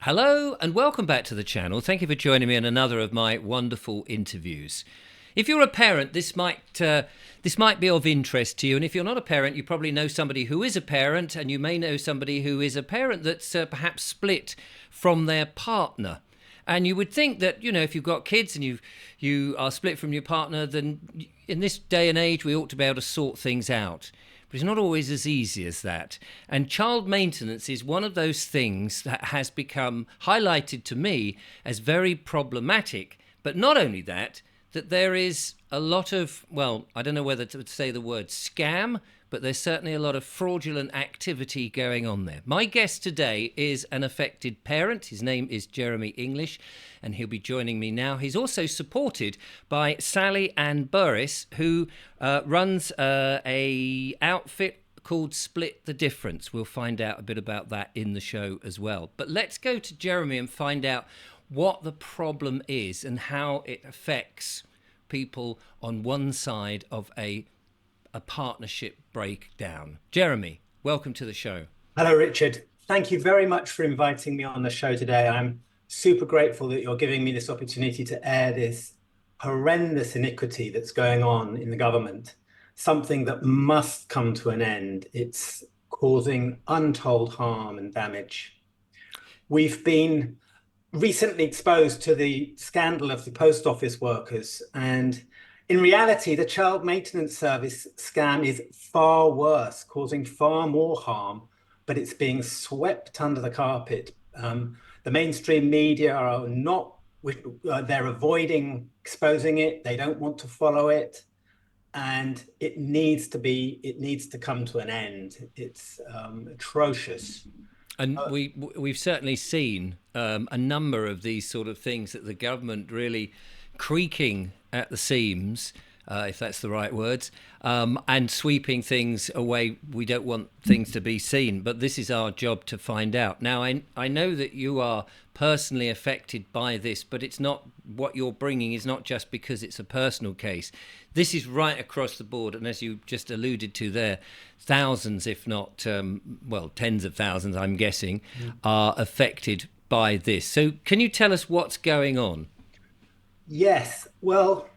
Hello and welcome back to the channel. Thank you for joining me in another of my wonderful interviews. If you're a parent, this might be of interest to you, and if you're not a parent, you probably know somebody who is a parent, and you may know somebody who is a parent that's perhaps split from their partner. And you would think that, if you've got kids and you are split from your partner, then in this day and age we ought to be able to sort things out. But it's not always as easy as that. And child maintenance is one of those things that has become highlighted to me as very problematic. But not only that there is a lot of, well, I don't know whether to say the word scam, but there's certainly a lot of fraudulent activity going on there. My guest today is an affected parent. His name is Jeremy English, and he'll be joining me now. He's also supported by Sally and Burris, who runs a outfit called Split the Difference. We'll find out a bit about that in the show as well. But let's go to Jeremy and find out what the problem is and how it affects people on one side of a partnership breakdown. Jeremy, welcome to the show. Hello, Richard. Thank you very much for inviting me on the show today. I'm super grateful that you're giving me this opportunity to air this horrendous iniquity that's going on in the government, something that must come to an end. It's causing untold harm and damage. We've been recently exposed to the scandal of the post office workers, and in reality, the child maintenance service scam is far worse, causing far more harm, but it's being swept under the carpet. The mainstream media are not, they're avoiding exposing it. They don't want to follow it. And it needs to come to an end. It's atrocious. And we've certainly seen a number of these sort of things that the government really creaking at the seams, if that's the right words, and sweeping things away. We don't want things to be seen, but this is our job to find out. Now, I know that you are personally affected by this, but it's not, what you're bringing is not just because it's a personal case. This is right across the board, and as you just alluded to there, thousands, if not, tens of thousands, I'm guessing, are affected by this. So can you tell us what's going on? Yes, well,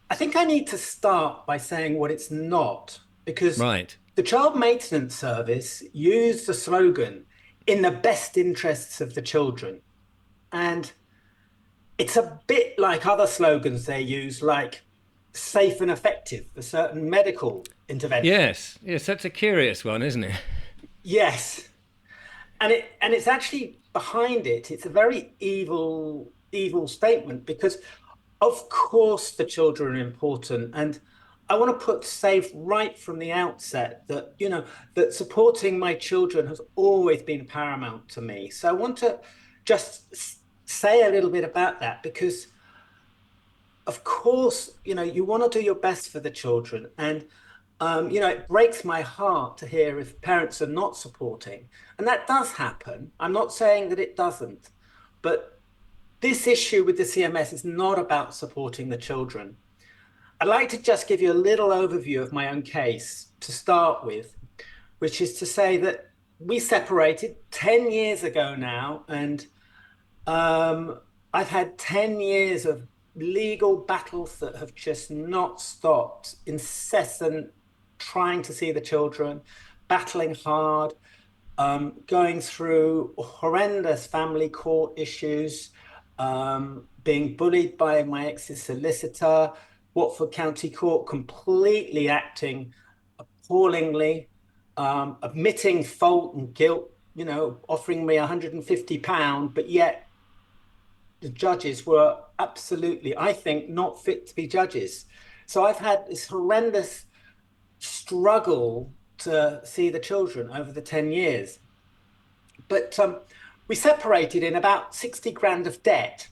I think I need to start by saying what it's not, because Right. the Child Maintenance Service used the slogan, in the best interests of the children. And it's a bit like other slogans they use, like safe and effective for certain medical interventions. Yes, that's a curious one, isn't it? Yes. And it's actually behind it, it's a very evil statement, because of course the children are important, and I want to put safe right from the outset that that supporting my children has always been paramount to me. So I want to just say a little bit about that, because of course you want to do your best for the children, and it breaks my heart to hear if parents are not supporting, and that does happen. I'm not saying that it doesn't, but this issue with the CMS is not about supporting the children. I'd like to just give you a little overview of my own case to start with, which is to say that we separated 10 years ago now, and I've had 10 years of legal battles that have just not stopped, incessant trying to see the children, battling hard, going through horrendous family court issues, being bullied by my ex's solicitor, Watford County Court completely acting appallingly, admitting fault and guilt, offering me £150, but yet the judges were absolutely, I think, not fit to be judges. So I've had this horrendous struggle to see the children over the 10 years. But we separated in about 60 grand of debt,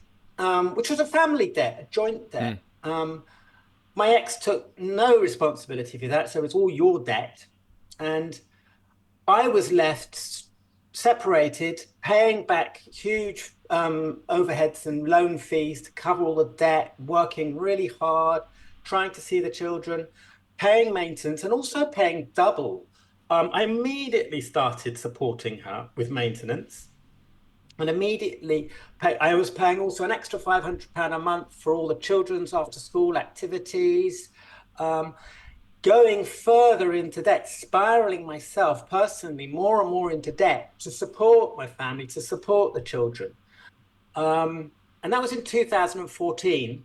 which was a family debt, a joint debt. My ex took no responsibility for that, so it's all your debt. And I was left separated, paying back huge overheads and loan fees to cover all the debt, working really hard, trying to see the children, paying maintenance, and also paying double. I immediately started supporting her with maintenance. and immediately I was paying also an extra £500 a month for all the children's after school activities. Um, Going further into debt, spiraling myself personally more and more into debt to support my family, to support the children. And that was in 2014.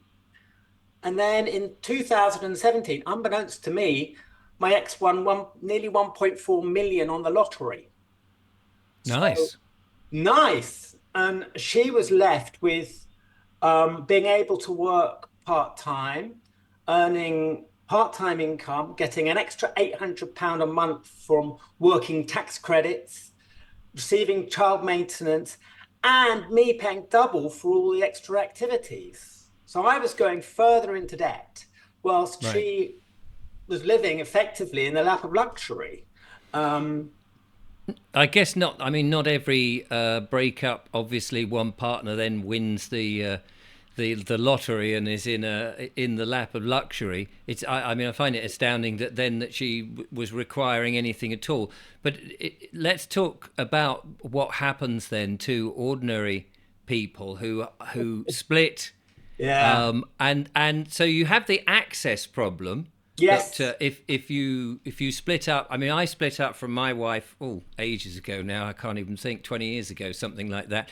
And then in 2017, unbeknownst to me, my ex won nearly 1.4 million on the lottery. So Nice. nice. And she was left with being able to work part time, earning part time income, getting an extra £800 a month from working tax credits, receiving child maintenance, and me paying double for all the extra activities. So I was going further into debt whilst Right. she was living effectively in the lap of luxury. Um, I guess not. I mean, not every breakup. Obviously, one partner then wins the lottery and is in the lap of luxury. I mean, I find it astounding that then that she was requiring anything at all. But let's talk about what happens then to ordinary people who split. yeah. And so you have the access problem that Yes. if you split up. I mean, I split up from my wife ages ago now. I can't even think, 20 years ago, something like that.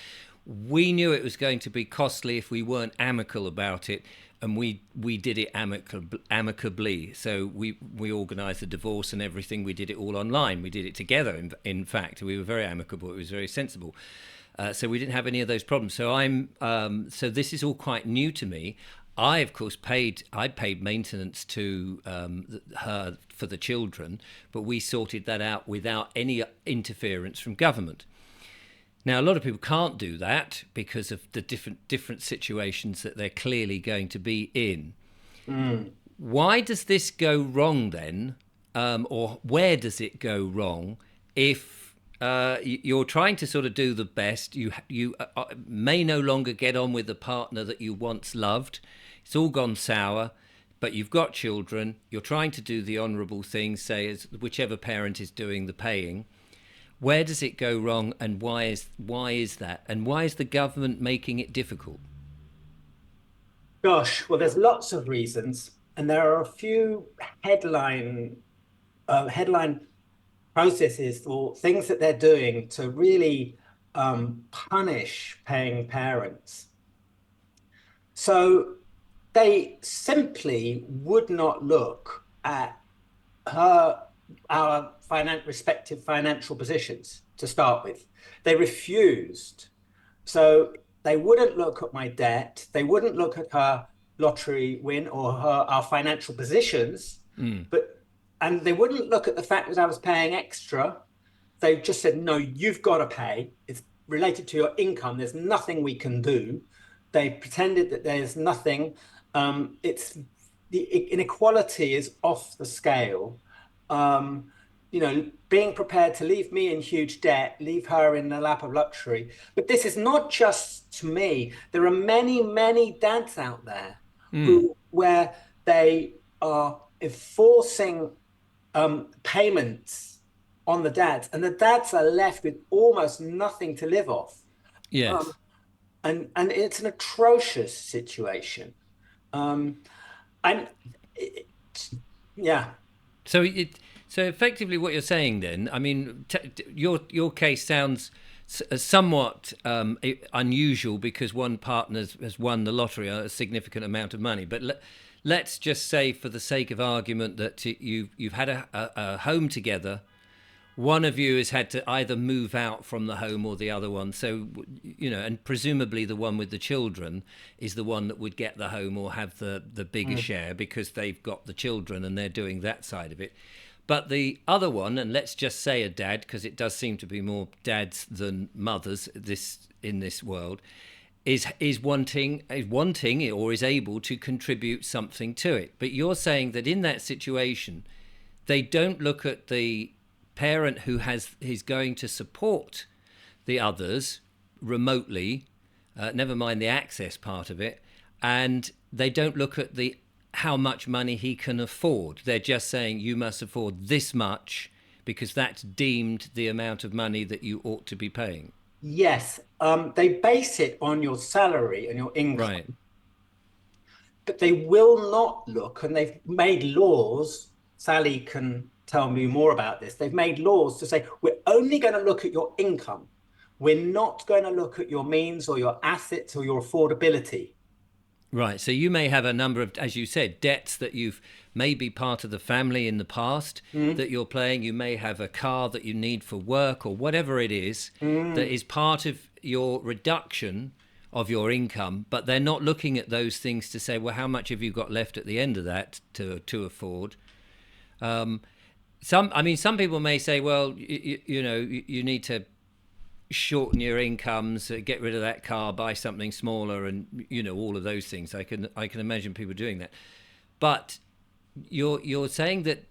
We knew it was going to be costly if we weren't amicable about it, and we did it amicably. So we organised the divorce and everything. We did it all online. We did it together. In fact, we were very amicable. It was very sensible. So we didn't have any of those problems. So this is all quite new to me. I, of course, paid maintenance to her for the children, but we sorted that out without any interference from government. Now, a lot of people can't do that because of the different situations that they're clearly going to be in. Mm. Why does this go wrong then, or where does it go wrong if you're trying to sort of do the best? You may no longer get on with the partner that you once loved. It's all gone sour, but you've got children. You're trying to do the honourable thing, say as whichever parent is doing the paying. Where does it go wrong, and why is that? And why is the government making it difficult? Gosh, well, there's lots of reasons, and there are a few headline processes or things that they're doing to really punish paying parents. So they simply would not look at her our respective financial positions to start with. They refused. So they wouldn't look at my debt. They wouldn't look at her lottery win or our financial positions, Mm. but and they wouldn't look at the fact that I was paying extra. They just said, no, you've got to pay. It's related to your income. There's nothing we can do. They pretended that there's nothing. It's the inequality is off the scale. Um, Being prepared to leave me in huge debt, leave her in the lap of luxury. But this is not just to me. There are many, many dads out there Mm. who where they are enforcing payments on the dads, and the dads are left with almost nothing to live off. Um, Yes. and it's an atrocious situation. Um, and it, yeah, So effectively, what you're saying then, I mean, your case sounds somewhat unusual because one partner has won the lottery a significant amount of money. But let's just say, for the sake of argument, that you've had a home together. One of you has had to either move out from the home or the other one. So, and presumably the one with the children is the one that would get the home or have the bigger mm, share because they've got the children and they're doing that side of it. But the other one, and let's just say a dad, because it does seem to be more dads than mothers in this world, is wanting or is able to contribute something to it. But you're saying that in that situation, they don't look at the parent who is going to support the others remotely, never mind the access part of it, and they don't look at the how much money he can afford. They're just saying you must afford this much because that's deemed the amount of money that you ought to be paying. Yes, they base it on your salary and your Right. income, but they will not look, and they've made laws. Sally can tell me more about this. They've made laws to say we're only going to look at your income. We're not going to look at your means or your assets or your affordability. Right. So you may have a number of, as you said, debts that you've maybe part of the family in the past Mm, that you're playing. You may have a car that you need for work or whatever it is that mm. is part of your reduction of your income, but they're not looking at those things to say, well, how much have you got left at the end of that to afford? Some people may say, well, you need to shorten your incomes, get rid of that car, buy something smaller, and all of those things. I can imagine people doing that. But you're saying that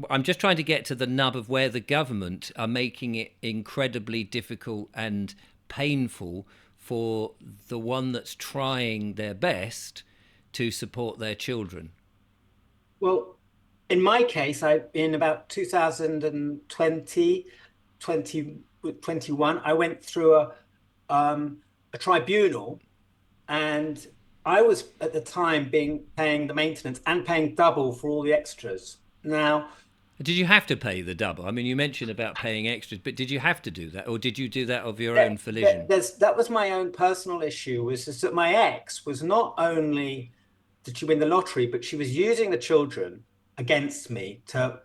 I'm just trying to get to the nub of where the government are making it incredibly difficult and painful for the one that's trying their best to support their children. Well, in my case, in about 2020, 2021, I went through a tribunal, and I was at the time being paying the maintenance and paying double for all the extras. Now, Did you have to pay the double? I mean, you mentioned about paying extras, but did you have to do that, or did you do that of your own volition? that was my own personal issue, was just that my ex was not only did she win the lottery, but she was using the children against me to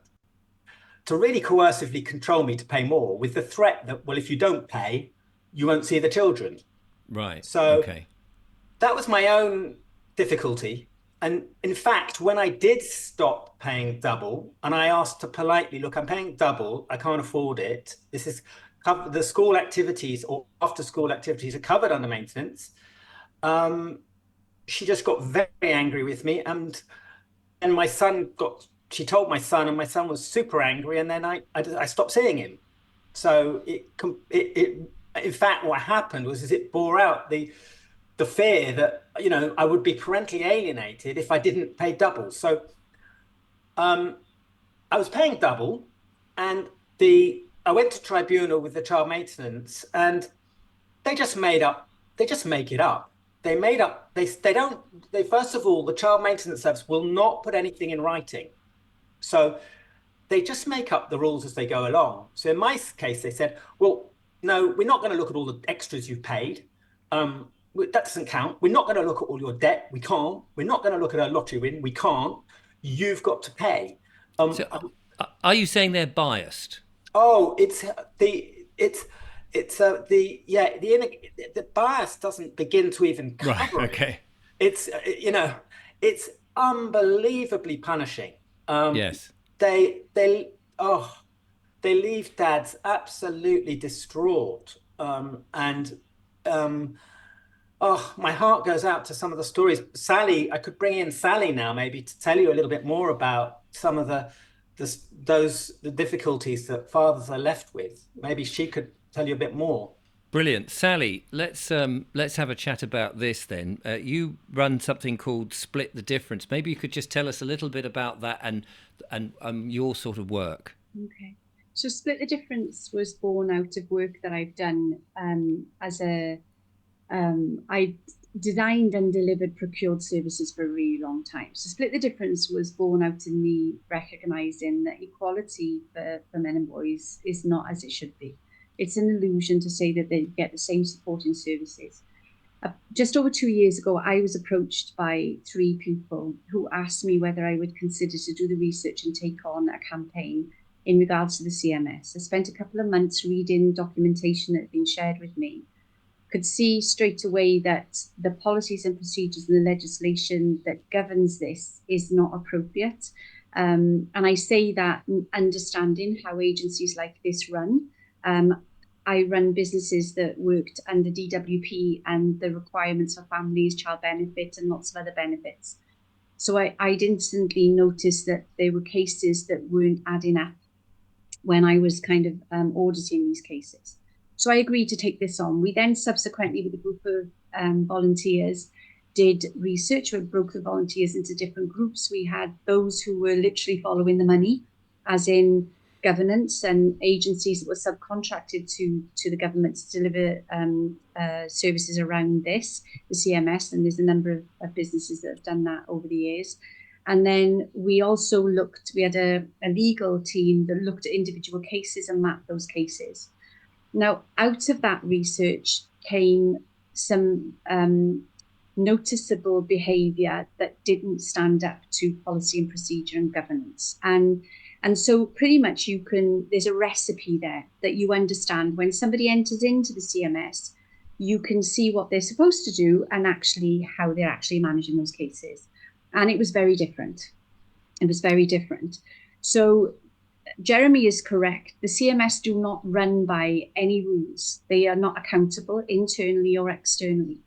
really coercively control me to pay more with the threat that, well, if you don't pay, you won't see the children. Right. So Okay. that was my own difficulty. And in fact, when I did stop paying double and I asked to politely, look, I'm paying double, I can't afford it. This is the school activities or after school activities are covered under maintenance. Um, she just got very angry with me, and my son got. She told my son, and my son was super angry. And then I stopped seeing him. So in fact, what happened was is it bore out the fear that I would be parentally alienated if I didn't pay double. So um, I was paying double, and the I went to tribunal with the child maintenance, and they just made up. They just make it up. They made up. They don't. They first of all, the child maintenance service will not put anything in writing. So they just make up the rules as they go along. So in my case, they said, well, no, we're not going to look at all the extras you've paid. That doesn't count. We're not going to look at all your debt. We can't. We're not going to look at a lottery win. We can't. You've got to pay. So, Um, are you saying they're biased? oh, it's the bias doesn't begin to even Right. cover it. Okay. It's unbelievably punishing. Um, Yes. they oh they leave dads absolutely distraught. And oh, my heart goes out to some of the stories. Sally, I could bring in Sally now, maybe to tell you a little bit more about some of the difficulties that fathers are left with. Maybe she could tell you a bit more. Brilliant, Sally. Let's have a chat about this then. You run something called Split the Difference. Maybe you could just tell us a little bit about that and your sort of work. Okay. So Split the Difference was born out of work that I've done I designed and delivered procured services for a really long time. So Split the Difference was born out in me recognizing that equality for men and boys is not as it should be. It's an illusion to say that they get the same supporting services. Just over 2 years ago, I was approached by 3 people who asked me whether I would consider to do the research and take on a campaign in regards to the CMS. I spent a couple of months reading documentation that had been shared with me, could see straight away that the policies and procedures and the legislation that governs this is not appropriate. And I say that understanding how agencies like this run. I run businesses that worked under DWP and the requirements for families, child benefit, and lots of other benefits. So I'd instantly noticed that there were cases that weren't adding up when I was kind of auditing these cases. So I agreed to take this on. We then subsequently, with a group of volunteers, did research. We broke the volunteers into different groups. We had those who were literally following the money, as in governance and agencies that were subcontracted to the government to deliver services around this, the CMS, and there's a number of businesses that have done that over the years. And then we also we had a legal team that looked at individual cases and mapped those cases. Now, out of that research came some noticeable behaviour that didn't stand up to policy and procedure and governance. And so pretty much there's a recipe there that you understand. When somebody enters into the CMS, you can see what they're supposed to do and actually how they're actually managing those cases. And it was very different. It was very different. So Jeremy is correct. The CMS do not run by any rules. They are not accountable internally or externally.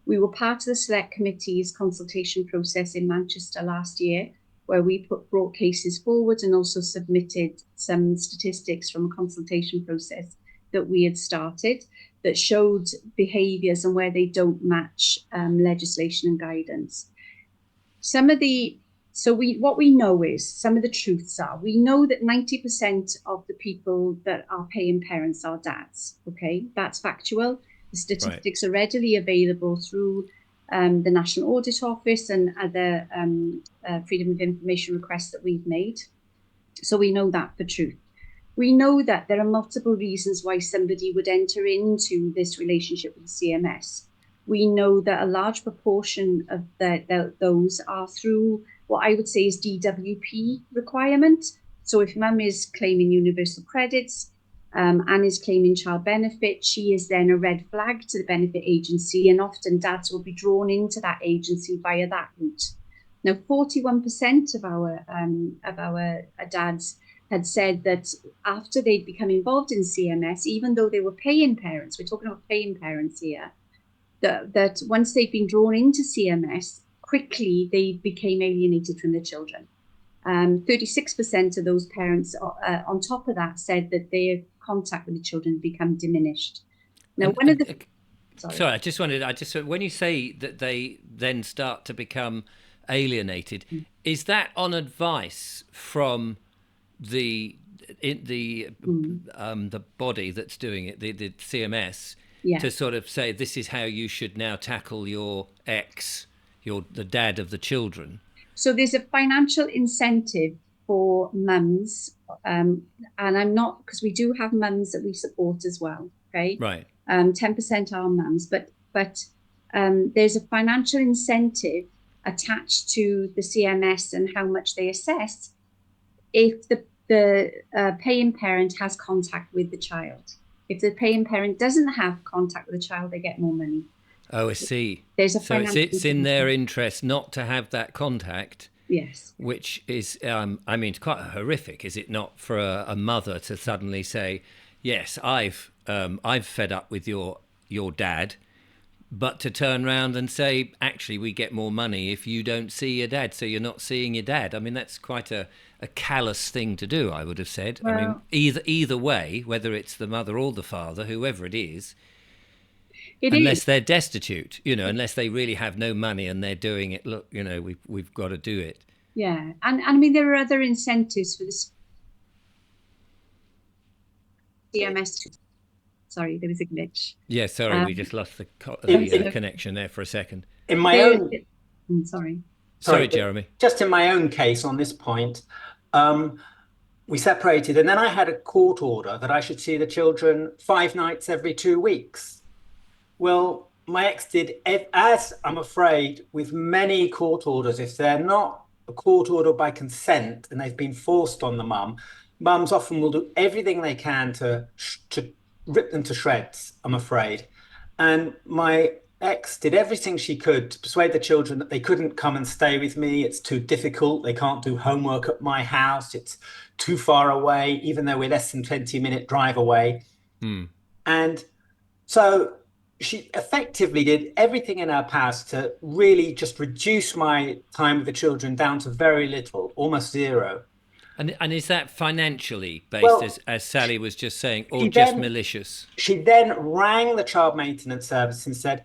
We were part of the Select Committee's consultation process in Manchester last year, where we brought cases forward and also submitted some statistics from a consultation process that we had started that showed behaviours and where they don't match legislation and guidance. What we know is, some of the truths are, we know that 90% of the people that are paying parents are dads. Okay, that's factual. The statistics are readily available through the National Audit Office and other freedom of information requests that we've made. So we know that for truth. We know that there are multiple reasons why somebody would enter into this relationship with the CMS. We know that a large proportion of those are through what I would say is DWP requirement. So if mum is claiming universal credits and is claiming child benefit, she is then a red flag to the benefit agency, and often dads will be drawn into that agency via that route. Now, 41% of our dads had said that after they'd become involved in CMS, even though they were paying parents, we're talking about paying parents here, that once they've been drawn into CMS, quickly they became alienated from their children. 36% of those parents, on top of that, said that their contact with the children had become diminished. Now, sorry, I just when you say that they then start to become alienated, is that on advice from the body that's doing it, the CMS, to sort of say this is how you should now tackle your ex, the dad of the children? So there's a financial incentive for mums, and I'm not, because we do have mums that we support as well. Okay, right. 10% are mums, but there's a financial incentive attached to the CMS and how much they assess if the paying parent has contact with the child. If the paying parent doesn't have contact with the child, they get more money. Oh, I see. There's a so it's in their interest not to have that contact. Yes. Which is, it's quite horrific, is it not, for a mother to suddenly say, yes, I've fed up with your dad, but to turn around and say, actually, we get more money if you don't see your dad, so you're not seeing your dad. I mean, that's quite a callous thing to do, I would have said. Well, I mean, either way, whether it's the mother or the father, whoever it is, unless they're destitute, unless they really have no money and they're doing it, look, we've got to do it. Yeah, and I mean, there are other incentives for this CMS. Sorry, there was a glitch. Yeah, sorry, we just lost the connection there for a second. In my own... Sorry, Jeremy. Just in my own case on this point, we separated, and then I had a court order that I should see the children 5 nights every 2 weeks. Well, my ex did, as I'm afraid, with many court orders, if they're not a court order by consent and they've been forced on the mums often will do everything they can to rip them to shreds, I'm afraid. And my ex did everything she could to persuade the children that they couldn't come and stay with me. It's too difficult. They can't do homework at my house. It's too far away, even though we're less than 20-minute drive away. And so she effectively did everything in her power to really just reduce my time with the children down to very little, almost zero. And is that financially based, as Sally was just saying, or just malicious? She then rang the child maintenance service and said,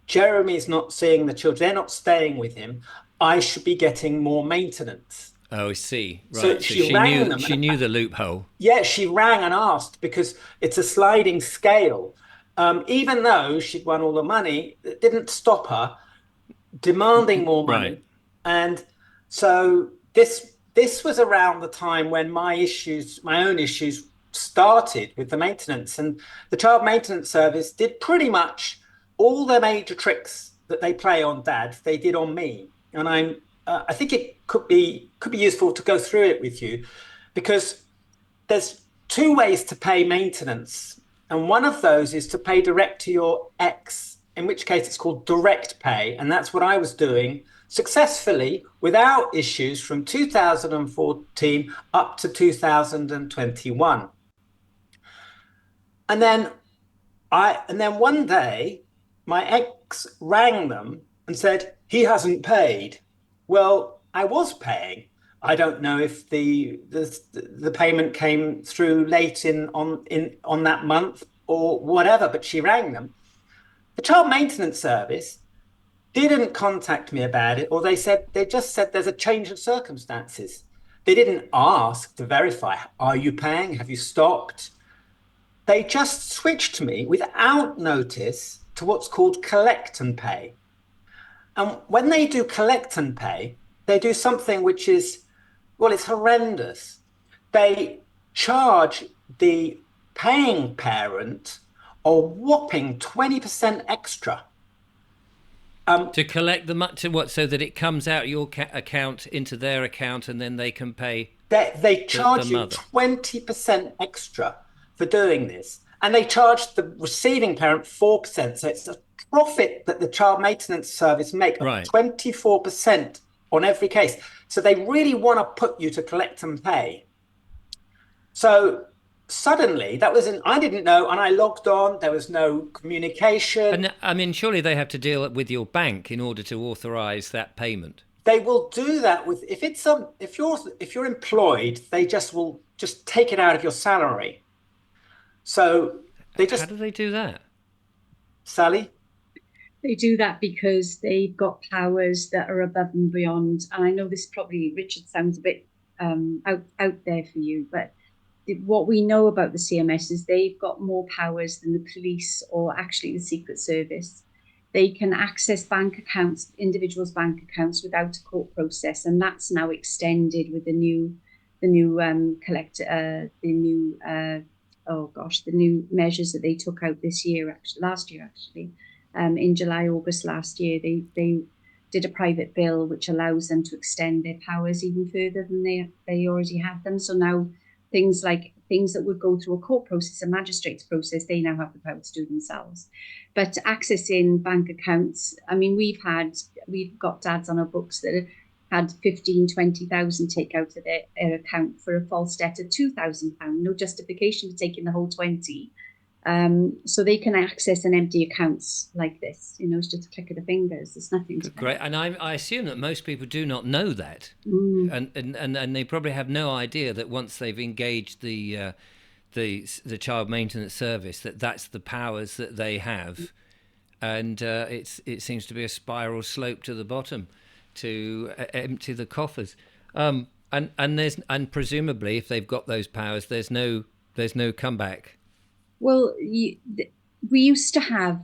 Jeremy is not seeing the children. They're not staying with him. I should be getting more maintenance. Oh, I see. Right. So So she rang them. she knew the loophole. Yeah, she rang and asked because it's a sliding scale. Even though she'd won all the money, it didn't stop her demanding more Right. money. And so this was around the time when my own issues started with the maintenance. And the child maintenance service did pretty much all the major tricks that they play on dads, they did on me. And I think it could be useful to go through it with you, because there's two ways to pay maintenance. And one of those is to pay direct to your ex, in which case it's called direct pay. And that's what I was doing successfully without issues from 2014 up to 2021. And then one day my ex rang them and said, he hasn't paid. Well, I was paying. I don't know if the payment came through late on that month or whatever, but she rang them. The child maintenance service didn't contact me about it, or they just said there's a change of circumstances. They didn't ask to verify, are you paying? Have you stopped? They just switched me without notice to what's called collect and pay. And when they do collect and pay, they do something which is, well, it's horrendous. They charge the paying parent a whopping 20% extra. To collect the money, to what, so that it comes out your account into their account, and then they can pay. They charge the you mother 20% extra for doing this, and they charge the receiving parent 4%. So it's a profit that the child maintenance service make of Right. 24% on every case. So they really want to put you to collect and pay. So suddenly I didn't know, and I logged on, there was no communication. And I mean, surely they have to deal with your bank in order to authorize that payment. They will do that with, if you're employed, they will just take it out of your salary. So How do they do that? Sally? They do that because they've got powers that are above and beyond. And I know this probably, Richard, sounds a bit out there for you, but what we know about the CMS is they've got more powers than the police or actually the Secret Service. They can access bank accounts, individuals' bank accounts, without a court process, and that's now extended with the new measures that they took out last year. In July, August last year, they did a private bill which allows them to extend their powers even further than they already have them. So now things that would go through a court process, a magistrate's process, they now have the power to do themselves. But accessing bank accounts, I mean, we've got dads on our books that had 15, 20,000 take out of their account for a false debt of £2,000, no justification for taking the whole 20. So they can access and empty accounts like this. It's just a click of the fingers. There's nothing to Great. And I assume that most people do not know that. And they probably have no idea that once they've engaged the child maintenance service, that's the powers that they have. And it seems to be a spiral slope to the bottom to empty the coffers. And presumably if they've got those powers, there's no comeback. Well, we used to have,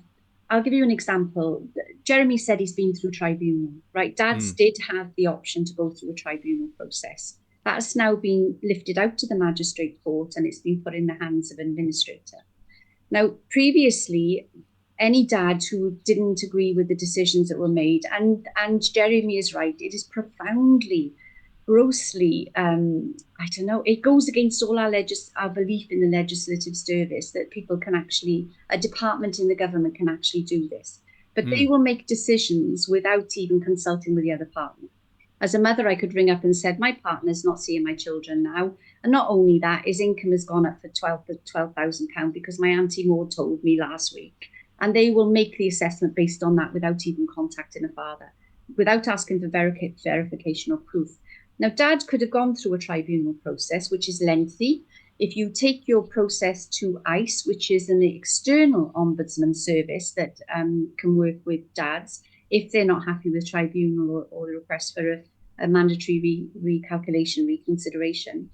I'll give you an example. Jeremy said he's been through tribunal, right? Dads did have the option to go through a tribunal process. That's now been lifted out to the magistrate court and it's been put in the hands of an administrator. Now, previously, any dad who didn't agree with the decisions that were made, and Jeremy is right, it is profoundly, grossly, it goes against all our belief in the legislative service that people can actually, a department in the government can actually do this. But they will make decisions without even consulting with the other partner. As a mother, I could ring up and said, my partner's not seeing my children now. And not only that, his income has gone up for £12,000 because my Auntie Maud told me last week. And they will make the assessment based on that without even contacting a father, without asking for verification or proof. Now, Dad could have gone through a tribunal process, which is lengthy. If you take your process to ICE, which is an external ombudsman service that can work with dads, if they're not happy with tribunal or the request for a mandatory recalculation, reconsideration.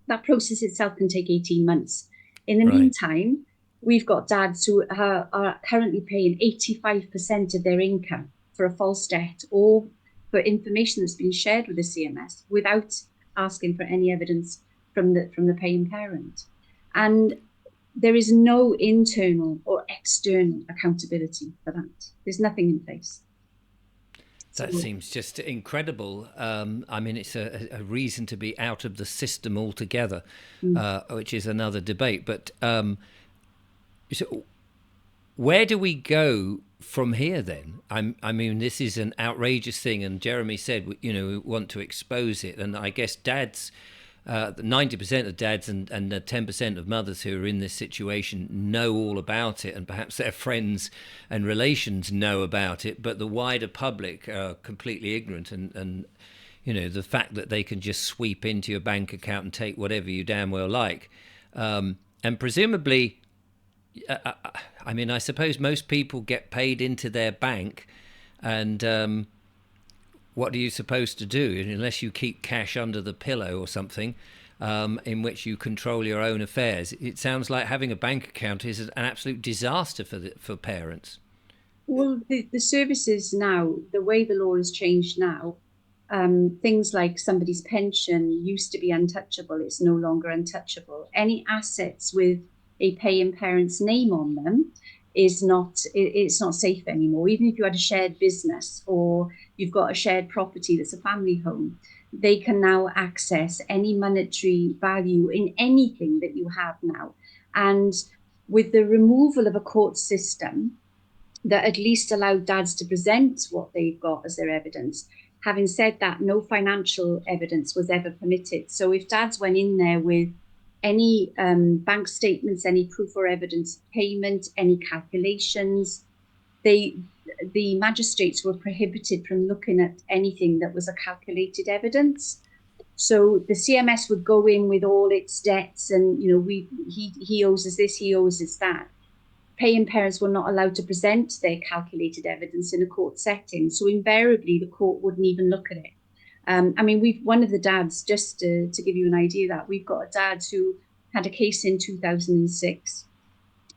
That process itself can take 18 months. In the meantime, we've got dads who are currently paying 85% of their income for a false debt or for information that's been shared with the CMS without asking for any evidence from the paying parent. And there is no internal or external accountability for that. There's nothing in place. That seems just incredible. I mean, it's a reason to be out of the system altogether, which is another debate. But so where do we go from here then? I mean, this is an outrageous thing. And Jeremy said, we want to expose it. And I guess dads, 90% of dads and 10% of mothers who are in this situation know all about it, and perhaps their friends and relations know about it, but the wider public are completely ignorant. And the fact that they can just sweep into your bank account and take whatever you damn well like. And presumably, I mean, I suppose most people get paid into their bank, and what are you supposed to do unless you keep cash under the pillow or something, in which you control your own affairs? It sounds like having a bank account is an absolute disaster for parents. Well, the services now, the way the law has changed now, things like somebody's pension used to be untouchable. It's no longer untouchable. Any assets with a paying parent's name on them it's not safe anymore. Even if you had a shared business or you've got a shared property that's a family home, they can now access any monetary value in anything that you have now. And with the removal of a court system that at least allowed dads to present what they've got as their evidence, having said that, no financial evidence was ever permitted. So if dads went in there with any bank statements, any proof or evidence of payment, any calculations, the magistrates were prohibited from looking at anything that was a calculated evidence. So the CMS would go in with all its debts, and he owes us this, he owes us that. Paying parents were not allowed to present their calculated evidence in a court setting. So invariably, the court wouldn't even look at it. I mean, one of the dads, just to give you an idea, that we've got a dad who had a case in 2006.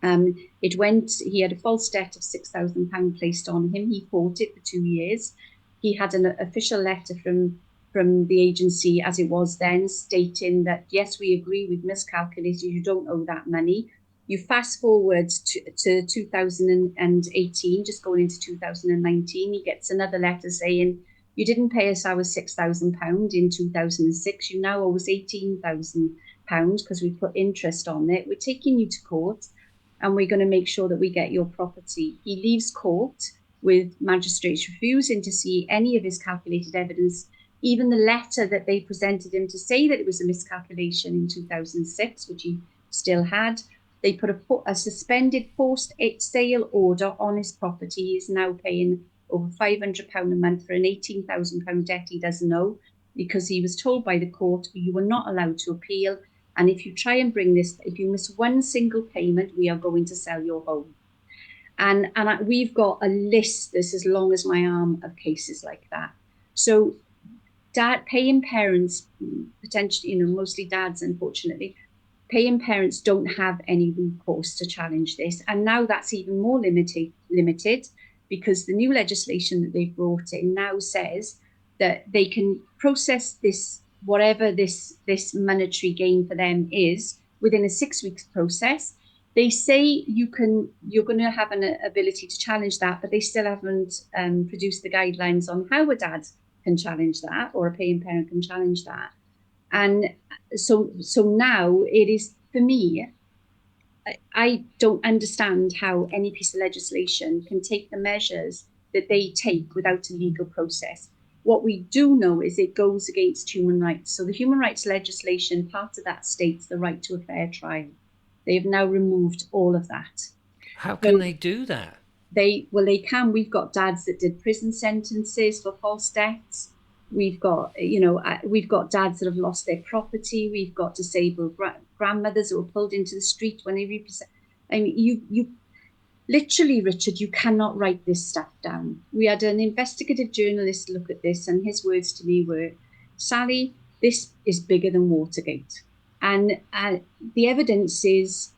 He had a false debt of £6,000 placed on him. He fought it for 2 years. He had an official letter from the agency, as it was then, stating that, yes, we agree, we've miscalculated, you don't owe that money. You fast forward to 2018, just going into 2019, he gets another letter saying, you didn't pay us our £6,000 in 2006. You now owe us £18,000 because we put interest on it. We're taking you to court and we're going to make sure that we get your property. He leaves court with magistrates refusing to see any of his calculated evidence, even the letter that they presented him to say that it was a miscalculation in 2006, which he still had. They put a suspended forced sale order on his property. He is now paying over £500 a month for an £18,000 debt he doesn't owe, because he was told by the court you were not allowed to appeal. And if you try and bring this, if you miss one single payment, we are going to sell your home. And we've got a list that's as long as my arm of cases like that. So paying parents, potentially, mostly dads, unfortunately, paying parents don't have any recourse to challenge this. And now that's even more limited because the new legislation that they've brought in now says that they can process this, whatever this monetary gain for them is, within a 6 weeks process. They say you're going to have an ability to challenge that, but they still haven't produced the guidelines on how a dad can challenge that or a paying parent can challenge that. And so now it is, for me, I don't understand how any piece of legislation can take the measures that they take without a legal process. What we do know is it goes against human rights. So the human rights legislation, part of that states the right to a fair trial. They have now removed all of that. How can they do that? They can. We've got dads that did prison sentences for false debts. We've got dads that have lost their property. We've got disabled grandmothers who were pulled into the street when they represent. I mean, literally, Richard, you cannot write this stuff down. We had an investigative journalist look at this, and his words to me were, Sally, this is bigger than Watergate. And the evidence is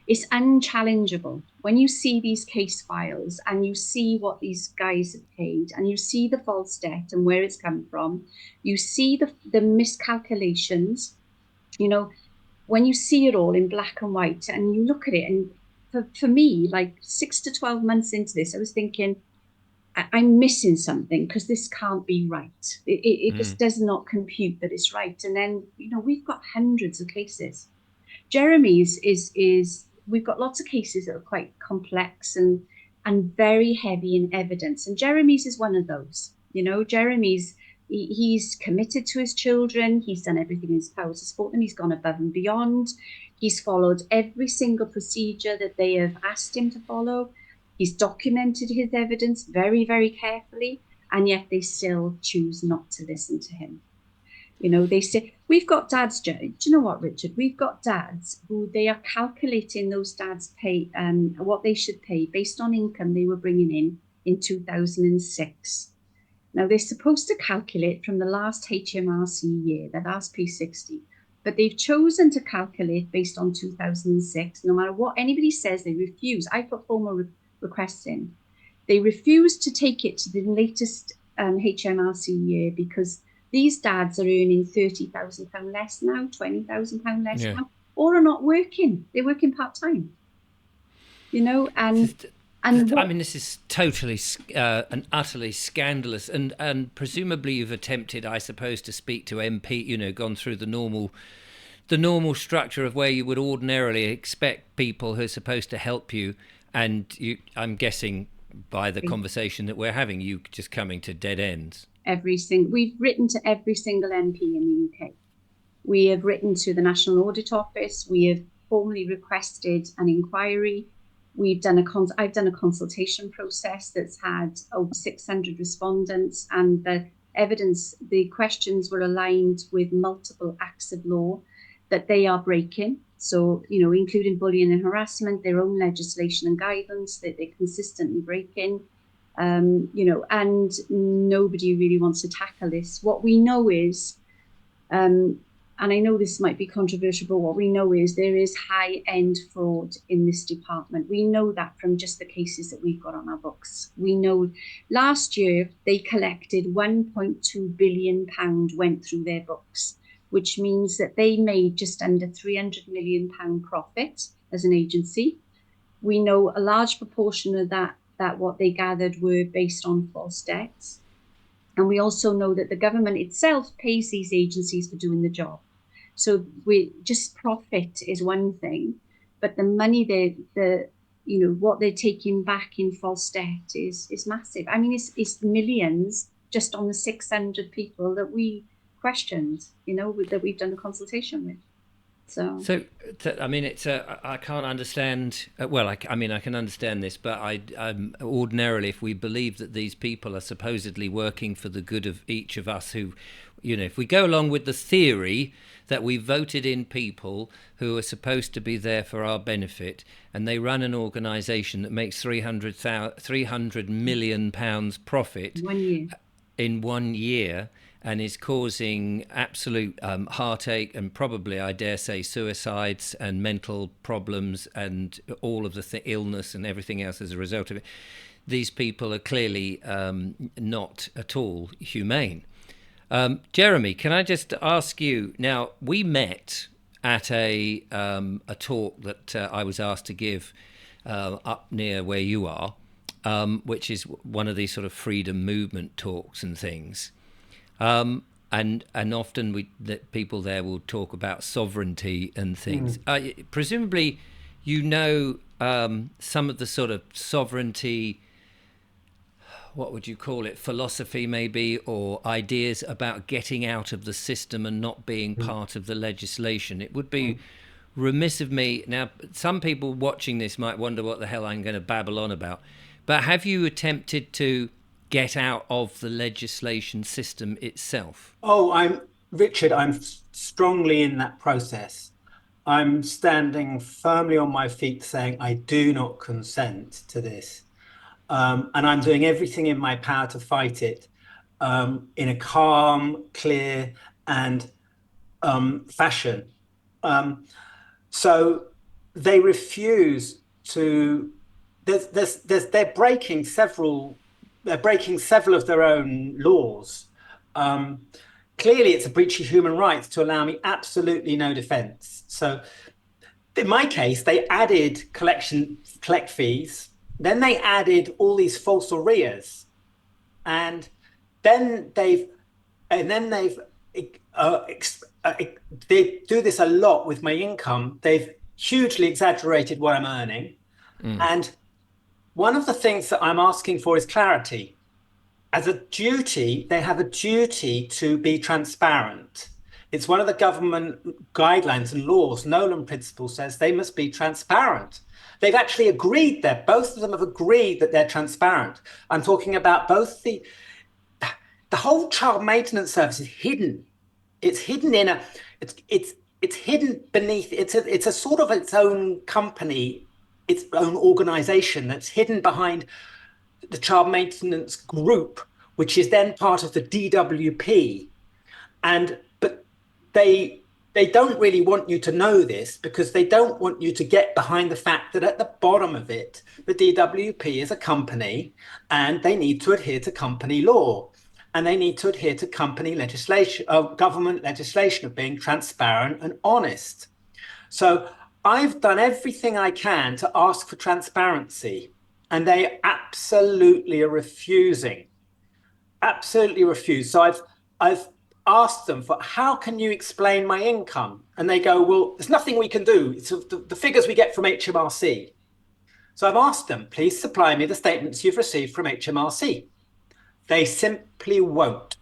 unchallengeable. When you see these case files and you see what these guys have paid and you see the false debt and where it's come from, you see the miscalculations, you know, when you see it all in black and white and you look at it, and for me, like 6 to 12 months into this, I was thinking, I'm missing something because this can't be right. It just does not compute that it's right. And then, you know, we've got hundreds of cases. Jeremy's is we've got lots of cases that are quite complex and very heavy in evidence. And Jeremy's is one of those. You know, Jeremy's, he's committed to his children. He's done everything in his power to support them. He's gone above and beyond. He's followed every single procedure that they have asked him to follow. He's documented his evidence very, very carefully, and yet they still choose not to listen to him. You know, they say, we've got dads, do you know what, Richard? We've got dads who they are calculating those dads pay, what they should pay based on income they were bringing in 2006. Now, they're supposed to calculate from the last HMRC year, the last P60, but they've chosen to calculate based on 2006. No matter what anybody says, they refuse. I put formal requests in. They refuse to take it to the latest HMRC year because these dads are earning £30,000 less now, £20,000 less now, or are not working. They're working part-time, you know, I mean, this is totally and utterly scandalous. And presumably you've attempted, I suppose, to speak to MP, you know, gone through the normal structure of where you would ordinarily expect people who are supposed to help you. And I'm guessing by the conversation that we're having, you just coming to dead ends. We've written to every single MP in the UK. We have written to the National Audit Office. We have formally requested an inquiry. I've done a consultation process that's had over 600 respondents, and the questions were aligned with multiple acts of law that they are breaking. So, you know, including bullying and harassment, their own legislation and guidance that they're consistently breaking, you know, and nobody really wants to tackle this. What we know is, and I know this might be controversial, but what we know is there is high-end fraud in this department. We know that from just the cases that we've got on our books. We know last year they collected £1.2 billion went through their books, which means that they made just under £300 million profit as an agency. We know a large proportion of that what they gathered were based on false debts. And we also know that the government itself pays these agencies for doing the job. So profit is one thing, but the money what they're taking back in false debt is massive. I mean, it's millions just on the 600 people that we questioned, you know, that we've done a consultation with. So I mean, it's I can't understand. I can understand this, but I'm ordinarily, if we believe that these people are supposedly working for the good of each of us, who, you know, if we go along with the theory that we voted in people who are supposed to be there for our benefit, and they run an organisation that makes £300 million profit in 1 year. And is causing absolute heartache and probably, I dare say, suicides and mental problems and all of the illness and everything else as a result of it. These people are clearly not at all humane. Jeremy, can I just ask you, now, we met at a talk that I was asked to give up near where you are, which is one of these sort of freedom movement talks and things. And often people there will talk about sovereignty and things. Presumably, you know, some of the sort of sovereignty, what would you call it, philosophy maybe, or ideas about getting out of the system and not being part of the legislation. It would be remiss of me. Now, some people watching this might wonder what the hell I'm going to babble on about. But have you attempted to get out of the legislation system itself? Oh, Richard, I'm strongly in that process. I'm standing firmly on my feet saying I do not consent to this. And I'm doing everything in my power to fight it in a calm, clear, and fashion. Um, so they refuse to. They're breaking several. They're breaking several of their own laws. Um, Clearly, it's a breach of human rights to allow me absolutely no defence. So, in my case, they added collect fees. Then they added all these false arrears, and then they've then they've uh, uh, they do this a lot with my income. They've hugely exaggerated what I'm earning, and one of the things that I'm asking for is clarity. As a duty, they have a duty to be transparent. It's one of the government guidelines and laws. Nolan Principle says they must be transparent. They've actually agreed there. Both of them have agreed that they're transparent. I'm talking about both the whole child maintenance service is hidden. It's hidden in a it's hidden beneath it's a sort of its own company, its own organization that's hidden behind the child maintenance group, which is then part of the DWP. And but they don't really want you to know this because they don't want you to get behind the fact that at the bottom of it, the DWP is a company and they need to adhere to company law. And they need to adhere to company legislation, government legislation of being transparent and honest. So I've done everything I can to ask for transparency, and they absolutely are refusing. Absolutely refuse. So I've asked them for how can you explain my income, and they go, well, there's nothing we can do. It's the figures we get from HMRC. So I've asked them, please supply me the statements you've received from HMRC. They simply won't.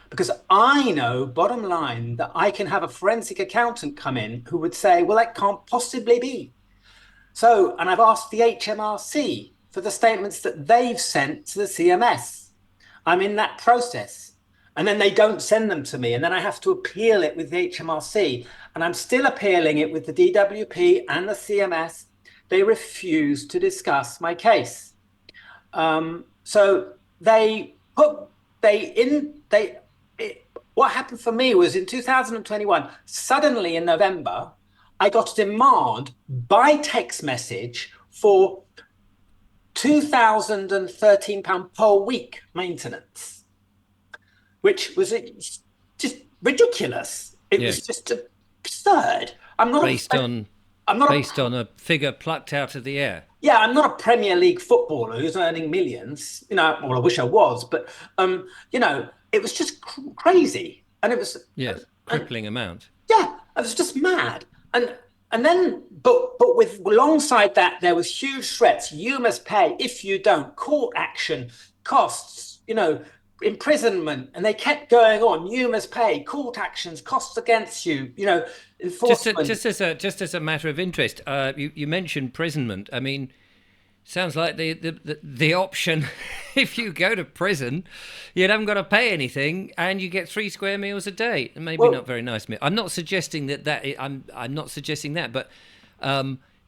Because I know, bottom line, that I can have a forensic accountant come in who would say, well, that can't possibly be. So, and I've asked the HMRC for the statements that they've sent to the CMS. I'm in that process. And then they don't send them to me. And then I have to appeal it with the HMRC. And I'm still appealing it with the DWP and the CMS. They refuse to discuss my case. So they put, what happened for me was in 2021, suddenly in November, I got a demand by text message for £2,013 per week maintenance, which was just ridiculous. It was just absurd. I'm not based on a figure plucked out of the air. Yeah, I'm not a Premier League footballer who's earning millions. Well, I wish I was, but it was just crazy, and it was crippling amount. Yeah, it was just mad, and then but with alongside that there was huge threats. You must pay if you don't. Court action, costs, imprisonment, and they kept going on. You must pay, court actions, costs against you, enforcement. Just as a matter of interest, you mentioned imprisonment. I mean, sounds like the option if you go to prison, you haven't got to pay anything and you get 3 square meals a day. Maybe not very nice meal. I'm not suggesting I'm not suggesting that, but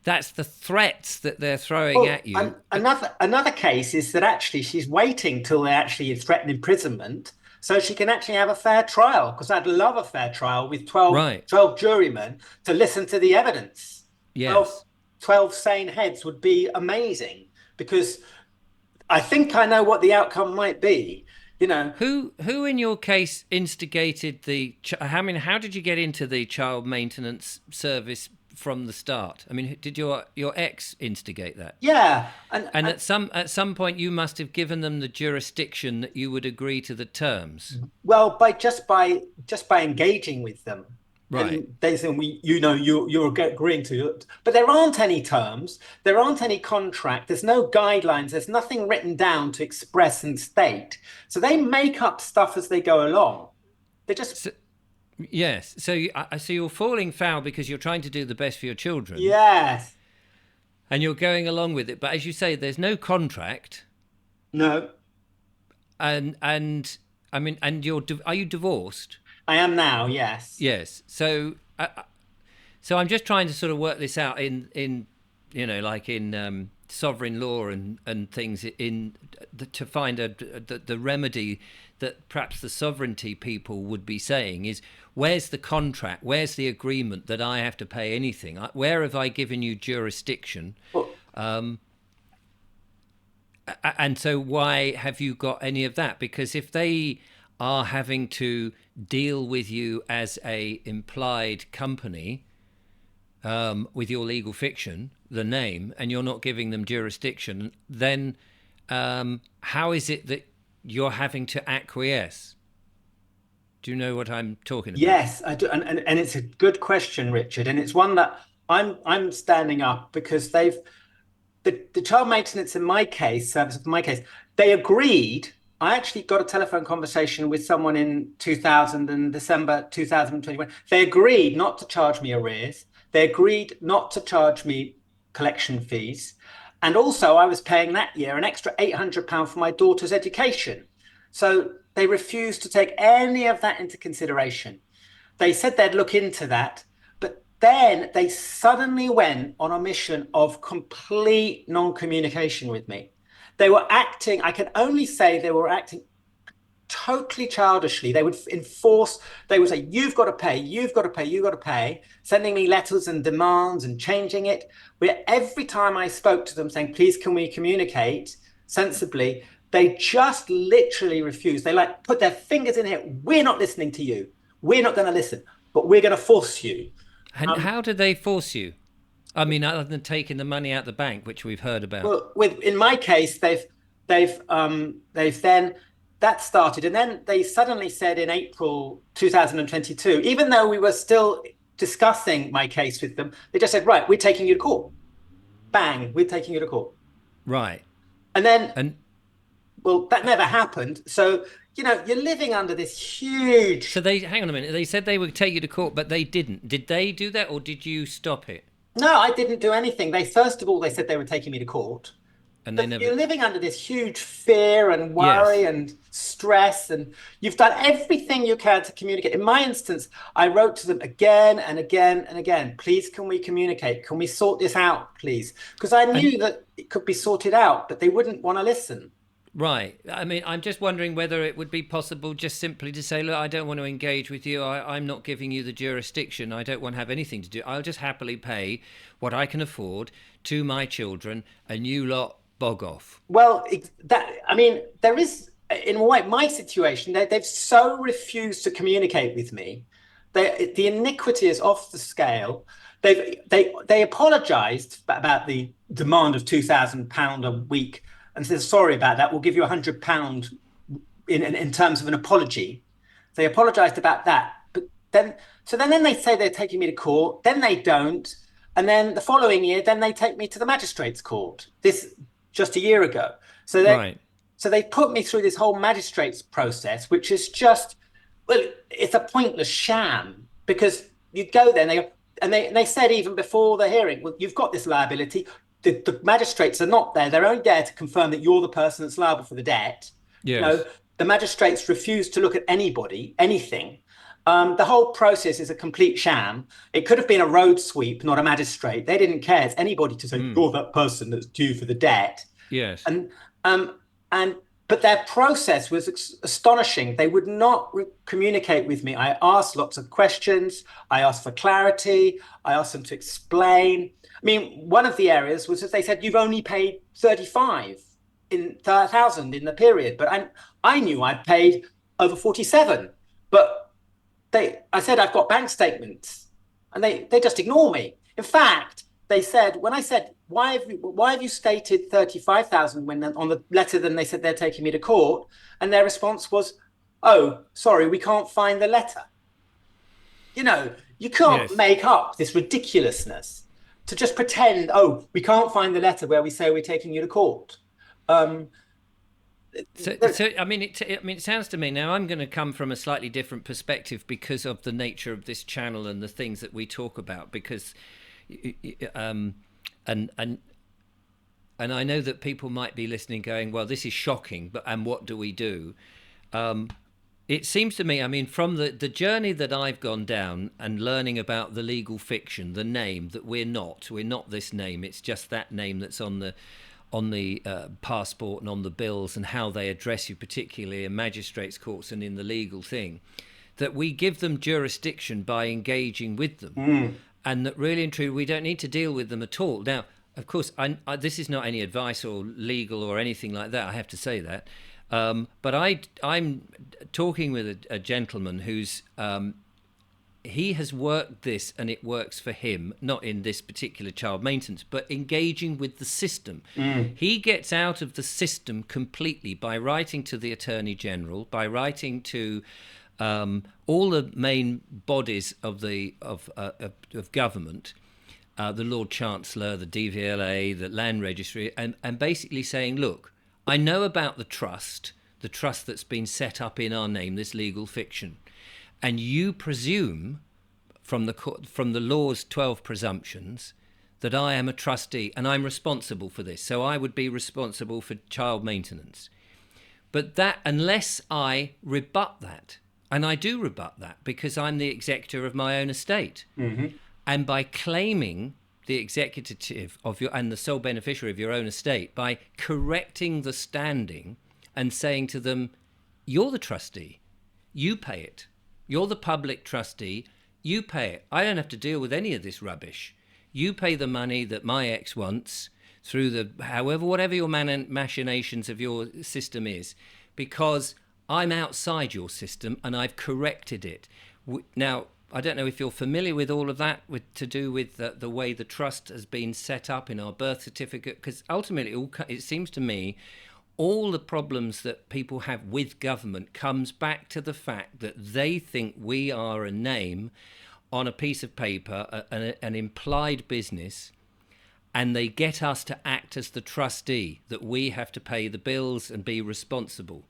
that's the threats that they're throwing at you. Another case is that actually she's waiting till they actually threaten imprisonment so she can actually have a fair trial, because I'd love a fair trial with 12 jurymen to listen to the evidence. Yes. 12 sane heads would be amazing, because I think I know what the outcome might be. Who in your case instigated how did you get into the child maintenance service from the start? I mean, did your ex instigate that? Yeah, and at some point you must have given them the jurisdiction that you would agree to the terms. Well, by engaging with them. Right. And they say, you're agreeing to it. But there aren't any terms. There aren't any contract. There's no guidelines. There's nothing written down to express and state. So they make up stuff as they go along. They just... Yes. So you're falling foul because you're trying to do the best for your children. Yes. And you're going along with it. But as you say, there's no contract. No. And I mean, and are you divorced? I am now, yes. Yes. So So I'm just trying to sort of work this out in like in sovereign law and things to find the remedy that perhaps the sovereignty people would be saying is, where's the contract? Where's the agreement that I have to pay anything? Where have I given you jurisdiction? Well, And so why have you got any of that? Because if they are having to deal with you as a implied company, with your legal fiction, the name, and you're not giving them jurisdiction, then how is it that you're having to acquiesce? Do you know what I'm talking about? yes, I do, and it's a good question, Richard, and it's one that I'm standing up because the child maintenance in my case, service in my case, they agreed. I actually got a telephone conversation with someone in December 2021. They agreed not to charge me arrears. They agreed not to charge me collection fees. And also I was paying that year an extra £800 for my daughter's education. So they refused to take any of that into consideration. They said they'd look into that, but then they suddenly went on a mission of complete non-communication with me. They were acting, I can only say they were acting totally childishly. They would enforce, they would say, you've got to pay, you've got to pay, you've got to pay, sending me letters and demands and changing it. Where every time I spoke to them saying, please, can we communicate sensibly? They just literally refused. They like put their fingers in it. We're not listening to you. We're not going to listen, but we're going to force you. And how did they force you? I mean, other than taking the money out the bank, which we've heard about. Well, in my case, they've then that started, and then they suddenly said in April 2022, even though we were still discussing my case with them, they just said, right, we're taking you to court. Bang, we're taking you to court. Right. And well, that never happened. So, you're living under this huge. So hang on a minute. They said they would take you to court, but they didn't. Did they do that, or did you stop it? No, I didn't do anything. First of all, they said they were taking me to court. And they never... You're living under this huge fear and worry and stress, and you've done everything you can to communicate. In my instance, I wrote to them again and again and again. Please, can we communicate? Can we sort this out, please? Because I knew that it could be sorted out, but they wouldn't want to listen. Right. I mean, I'm just wondering whether it would be possible just simply to say, look, I don't want to engage with you. I'm not giving you the jurisdiction. I don't want to have anything to do. I'll just happily pay what I can afford to my children, and you lot bog off. Well, there is, in my situation, they've so refused to communicate with me. The iniquity is off the scale. They apologised about the demand of £2,000 a week and said, sorry about that, we'll give you £100 in terms of an apology. They apologised about that. But then they say they're taking me to court, then they don't. And then the following year, then they take me to the magistrates' court. This just a year ago. So they put me through this whole magistrates process, which is just, well, it's a pointless sham, because you go there and they said even before the hearing, well, you've got this liability. The magistrates are not there. They're only there to confirm that you're the person that's liable for the debt. Yes. The magistrates refuse to look at anything. The whole process is a complete sham. It could have been a road sweep, not a magistrate. They didn't care. It's anybody to say, you're that person that's due for the debt. Yes. But their process was astonishing. They would not communicate with me. I asked lots of questions. I asked for clarity. I asked them to explain. I mean, one of the areas was that they said, you've only paid 35,000 in the period. But I knew I'd paid over 47. But I said, I've got bank statements. And they just ignore me. In fact, they said, when I said, why have you stated 35,000 when on the letter, then they said they're taking me to court, and their response was, oh, sorry, we can't find the letter. You can't make up this ridiculousness to just pretend, oh, we can't find the letter where we say we're taking you to court. So it sounds to me, now I'm going to come from a slightly different perspective because of the nature of this channel and the things that we talk about, because and I know that people might be listening going, well, this is shocking, and what do we do? It seems to me, I mean, from the journey that I've gone down and learning about the legal fiction, the name that we're not this name. It's just that name that's on the passport and on the bills, and how they address you, particularly in magistrates' courts and in the legal thing. That we give them jurisdiction by engaging with them, and that really and truly we don't need to deal with them at all. Now, of course, this is not any advice or legal or anything like that. I have to say that. But I'm talking with a gentleman who's he has worked this, and it works for him, not in this particular child maintenance, but engaging with the system. He gets out of the system completely by writing to the Attorney General, by writing to all the main bodies of government, the Lord Chancellor, the DVLA, the Land Registry, and basically saying, look, I know about the trust that's been set up in our name, this legal fiction, and you presume from the law's 12 presumptions that I am a trustee and I'm responsible for this. So I would be responsible for child maintenance. But that, unless I rebut that, and I do rebut that because I'm the executor of my own estate, and by claiming the executive of your and the sole beneficiary of your own estate, by correcting the standing and saying to them, you're the trustee, you pay it. You're the public trustee, you pay it. I don't have to deal with any of this rubbish. You pay the money that my ex wants through whatever your machinations of your system is, because I'm outside your system and I've corrected it. Now, I don't know if you're familiar with all of that, to do with the way the trust has been set up in our birth certificate, because ultimately it seems to me all the problems that people have with government comes back to the fact that they think we are a name on a piece of paper, an implied business, and they get us to act as the trustee, that we have to pay the bills and be responsible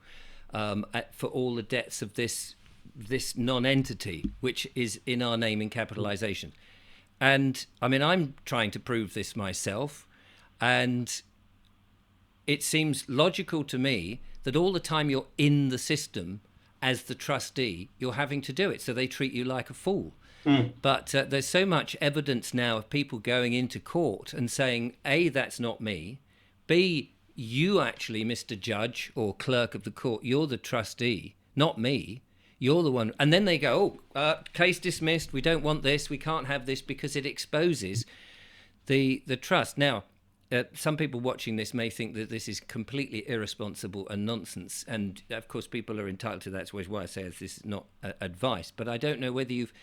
for all the debts of this non-entity, which is in our name in capitalization. And I mean, I'm trying to prove this myself, and it seems logical to me that all the time you're in the system as the trustee, you're having to do it. So they treat you like a fool. But there's so much evidence now of people going into court and saying, A, that's not me. B, you actually, Mr. Judge or clerk of the court, you're the trustee, not me. You're the one. And then they go, case dismissed. We don't want this. We can't have this because it exposes the trust. Now, some people watching this may think that this is completely irresponsible and nonsense. And, of course, people are entitled to that. That's why I say this is not advice. But I don't know whether you've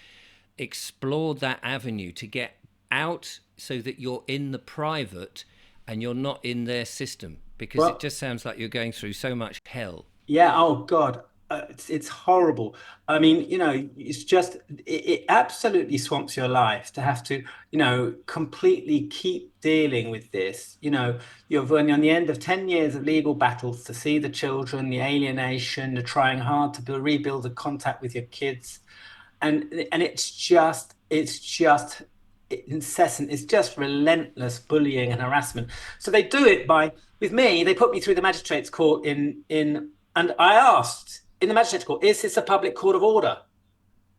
explored that avenue to get out so that you're in the private and you're not in their system. Because it just sounds like you're going through so much hell. Yeah. Oh, God. It's horrible. I mean, it's just, it absolutely swamps your life to have to, completely keep dealing with this. You're on the end of 10 years of legal battles to see the children, the alienation, the trying hard to rebuild the contact with your kids. And it's just incessant. It's just relentless bullying and harassment. So they do it with me, they put me through the magistrates' court and I asked, in the magistrates' court, is this a public court of order?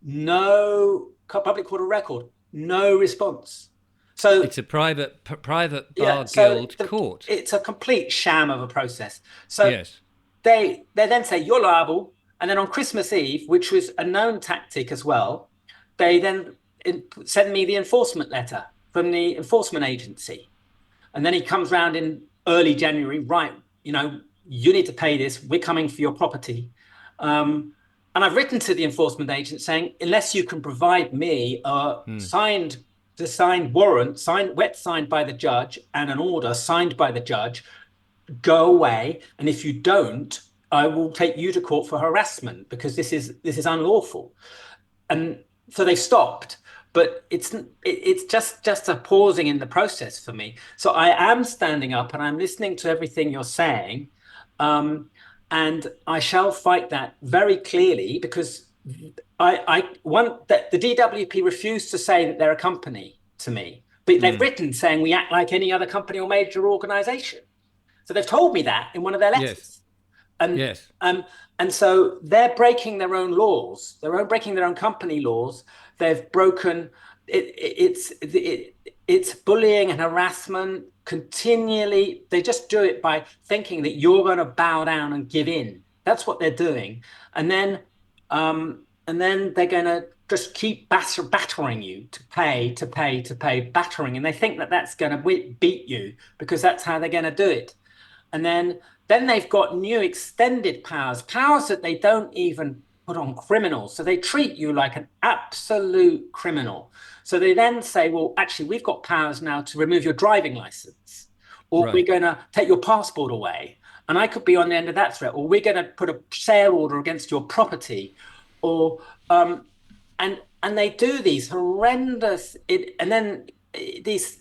No. Public court of record? No response. So it's a private bar guild court. It's a complete sham of a process. So yes. They then say you're liable, and then on Christmas Eve, which was a known tactic as well, they then send me the enforcement letter from the enforcement agency, and then he comes round in early January. Right, you need to pay this. We're coming for your property. And I've written to the enforcement agent saying, unless you can provide me a signed warrant, wet signed by the judge, and an order signed by the judge, go away. And if you don't, I will take you to court for harassment, because this is unlawful. And so they stopped. But it's just a pausing in the process for me. So I am standing up and I'm listening to everything you're saying. And I shall fight that very clearly, because I want that the DWP refused to say that they're a company to me, but they've written saying we act like any other company or major organization. So they've told me that in one of their letters. And Yes. and so they're breaking their own laws. They're breaking their own company laws. They've broken it's bullying and harassment continually. They just do it by thinking that you're going to bow down and give in. That's what they're doing. And then they're going to just keep battering you to pay, battering, and they think that that's going to beat you because that's how they're going to do it. And then they've got new extended powers that they don't even put on criminals. So they treat you like an absolute criminal. So they then say, well, actually, we've got powers now to remove your driving license, or Right. we're going to take your passport away. And I could be on the end of that threat, or we're going to put a sale order against your property, or and they do these horrendous and then these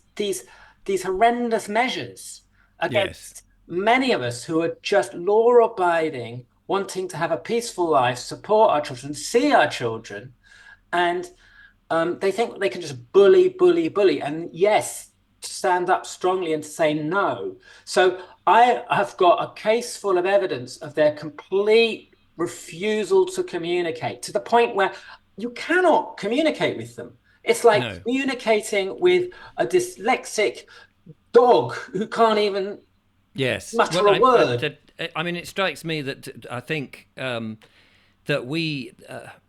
horrendous measures against many of us who are just law-abiding, wanting to have a peaceful life, support our children, see our children, and they think they can just bully, and yes, stand up strongly and say no. So I have got a case full of evidence of their complete refusal to communicate, to the point where you cannot communicate with them. It's like communicating with a dyslexic dog who can't even mutter a word. I mean, it strikes me that I think that we,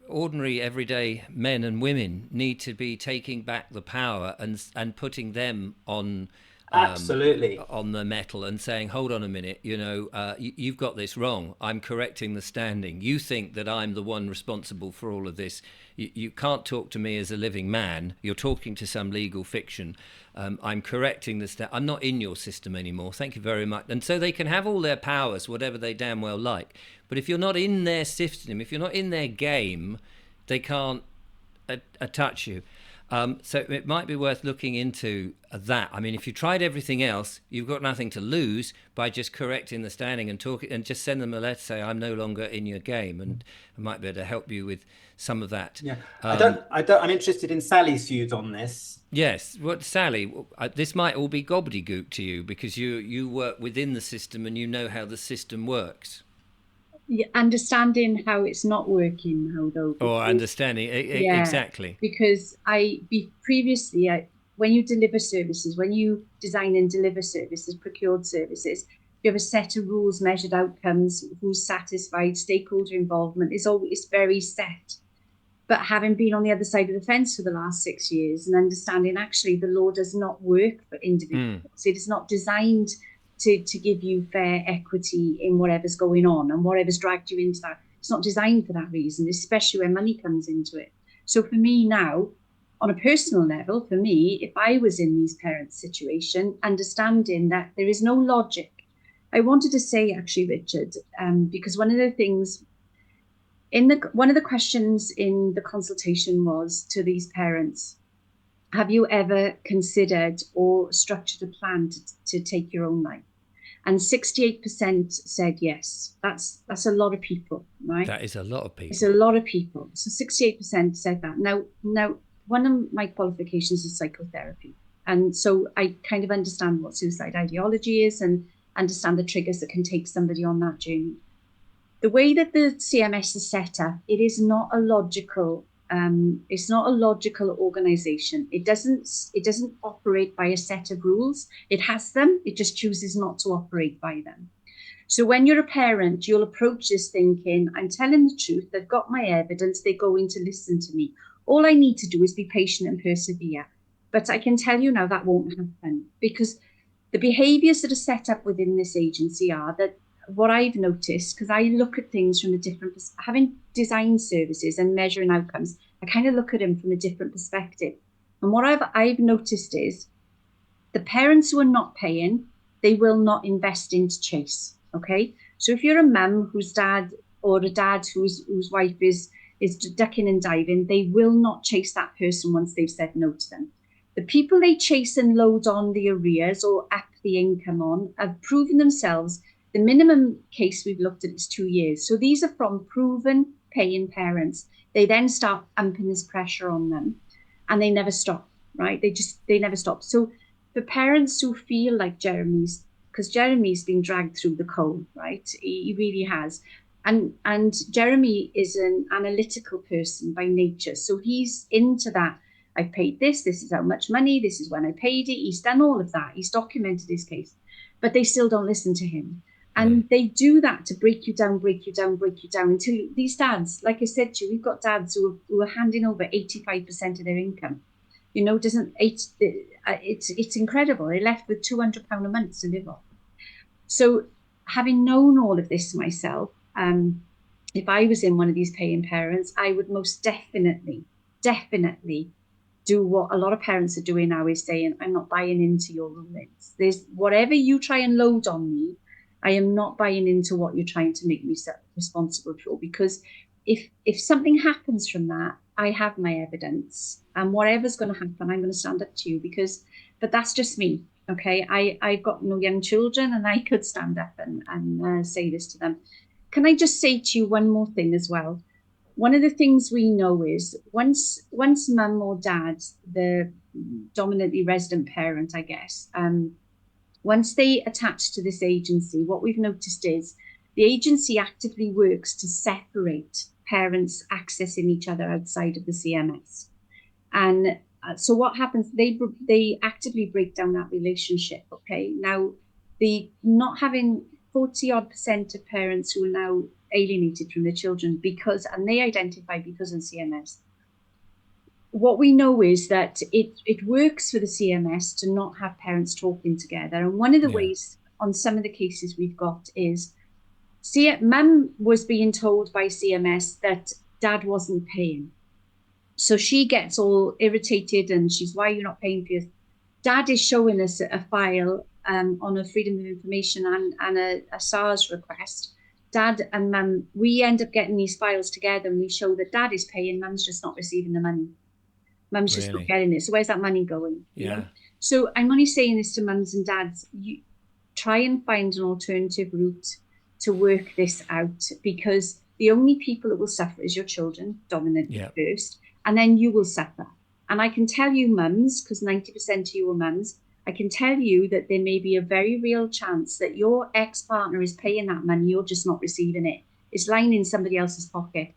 ordinary everyday men and women, need to be taking back the power and putting them on absolutely on the metal and saying, hold on a minute, you've got this wrong. I'm correcting the standing. You think that I'm the one responsible for all of this. You can't talk to me as a living man. You're talking to some legal fiction. I'm correcting the I'm not in your system anymore. Thank you very much. And so they can have all their powers, whatever they damn well like. But if you're not in their system, if you're not in their game, they can't touch you. So it might be worth looking into that. I mean, if you tried everything else, you've got nothing to lose by just correcting the standing and talking, and just send them a letter, say, I'm no longer in your game, and I might be able to help you with some of that. Yeah, I'm interested in Sally's views on this. Yes, Sally, this might all be gobbledygook to you because you work within the system and you know how the system works. Yeah, understanding how it's not working now, though. Or understanding, exactly. Because previously, when you deliver services, when you design and deliver services, procured services, you have a set of rules, measured outcomes, who's satisfied, stakeholder involvement is always very set. But having been on the other side of the fence for the last 6 years and understanding actually the law does not work for individuals, it is not designed to give you fair equity in whatever's going on and whatever's dragged you into that. It's not designed for that reason, especially when money comes into it. So for me now, on a personal level, for me, if I was in these parents' situation, understanding that there is no logic. I wanted to say, actually, Richard, because one of the things one of the questions in the consultation was to these parents, have you ever considered or structured a plan to take your own life? And 68% said yes. That's a lot of people, right? That is a lot of people. It's a lot of people. So 68% said that. Now, one of my qualifications is psychotherapy. And so I kind of understand what suicide ideology is and understand the triggers that can take somebody on that journey. The way that the CMS is set up, it is not a logical. It's not a logical organization. It doesn't operate by a set of rules. It has them. It just chooses not to operate by them. So when you're a parent, you'll approach this thinking, I'm telling the truth. They've got my evidence. They're going to listen to me. All I need to do is be patient and persevere. But I can tell you now that won't happen because the behaviors that are set up within this agency are that what I've noticed, because I look at things from a different perspective, having designed services and measuring outcomes, I kind of look at them from a different perspective. And what I've noticed is the parents who are not paying, they will not invest into Chase. Okay. So if you're a mum whose dad or a dad whose wife is ducking and diving, they will not chase that person once they've said no to them. The people they chase and load on the arrears or up the income on have proven themselves. The minimum case we've looked at is 2 years. So these are from proven paying parents. They then start amping this pressure on them and they never stop, right? They never stop. So for parents who feel like Jeremy's because Jeremy's been dragged through the coal, right? He really has. And Jeremy is an analytical person by nature. So he's into that. I paid this is how much money, this is when I paid it. He's done all of that. He's documented his case, but they still don't listen to him. And they do that to break you down until these dads, like I said to you, we've got dads who are handing over 85% of their income. You know, it's incredible. They're left with £200 a month to live off. So having known all of this myself, if I was in one of these paying parents, I would most definitely do what a lot of parents are doing now, is saying, I'm not buying into your rulings. There's whatever you try and load on me, I am not buying into what you're trying to make me responsible for, because if something happens from that, I have my evidence, and whatever's going to happen, I'm going to stand up to you, but that's just me. Okay. I've got no young children, and I could stand up and say this to them. Can I just say to you one more thing as well? One of the things we know is once mum or dad, the dominantly resident parent, I guess, once they attach to this agency, what we've noticed is the agency actively works to separate parents accessing each other outside of the CMS. And so what happens, they actively break down that relationship, okay? Now, the not having 40% of parents who are now alienated from their children and they identify because of CMS. What we know is that it works for the CMS to not have parents talking together. And one of the ways on some of the cases we've got is mum was being told by CMS that dad wasn't paying. So she gets all irritated and she's, why are you not paying for your... Dad is showing us a file on a Freedom of Information and a SARS request. Dad and mum, we end up getting these files together and we show that dad is paying, mum's just not receiving the money. Mum's just not getting it. So where's that money going? Yeah. You know? So I'm only saying this to mums and dads, you try and find an alternative route to work this out, because the only people that will suffer is your children, dominantly first, and then you will suffer. And I can tell you, mums, because 90% of you are mums, I can tell you that there may be a very real chance that your ex-partner is paying that money, you're just not receiving it. It's lying in somebody else's pocket.